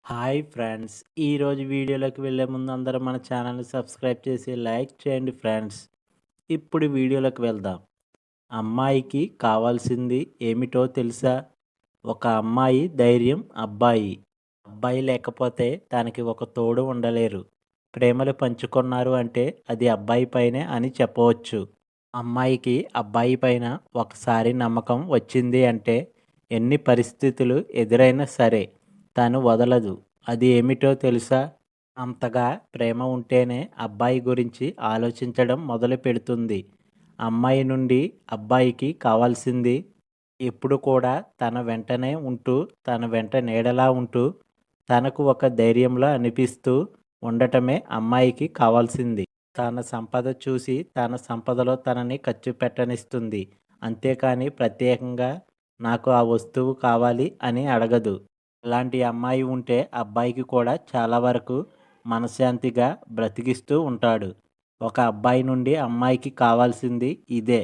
Hi friends! ఈరోజు వీడియోలోకి వెళ్ళే ముందు అందరూ మన ఛానల్‌ని సబ్స్క్రైబ్ చేసి లైక్ చేయండి ఫ్రెండ్స్. ఇప్పుడు వీడియోలోకి వెళ్దాం. అమ్మాయికి కావాల్సింది ఏమిటో తెలుసా? ఒక అమ్మాయి ధైర్యం అబ్బాయి. అబ్బాయి లేకపోతే తనకి ఒక తోడు ఉండలేరు. ప్రేమలు పంచుకున్నారు అంటే అది అబ్బాయి పైనే అని చెప్పవచ్చు. అమ్మాయికి అబ్బాయి పైన ఒకసారి నమ్మకం వచ్చింది అంటే ఎన్ని పరిస్థితులు ఎదురైనా సరే తను వదలదు. అది ఏమిటో తెలుసా? అంతగా ప్రేమ ఉంటేనే అబ్బాయి గురించి ఆలోచించడం మొదలుపెడుతుంది. అమ్మాయి నుండి అబ్బాయికి కావాల్సింది ఎప్పుడు కూడా తన వెంటనే ఉంటూ, తన వెంట నీడలా ఉంటూ, తనకు ఒక ధైర్యంలా అనిపిస్తూ ఉండటమే అమ్మాయికి కావాల్సింది. తన సంపద చూసి తన సంపదలో తనని ఖర్చు పెట్టనిస్తుంది. అంతేకాని ప్రత్యేకంగా నాకు ఆ వస్తువు కావాలి అని అడగదు. ఇలాంటి అమ్మాయి ఉంటే అబ్బాయికి కూడా చాలా వరకు మనశ్శాంతిగా బ్రతికిస్తూ ఉంటాడు. ఒక అబ్బాయి నుండి అమ్మాయికి కావాల్సింది ఇదే.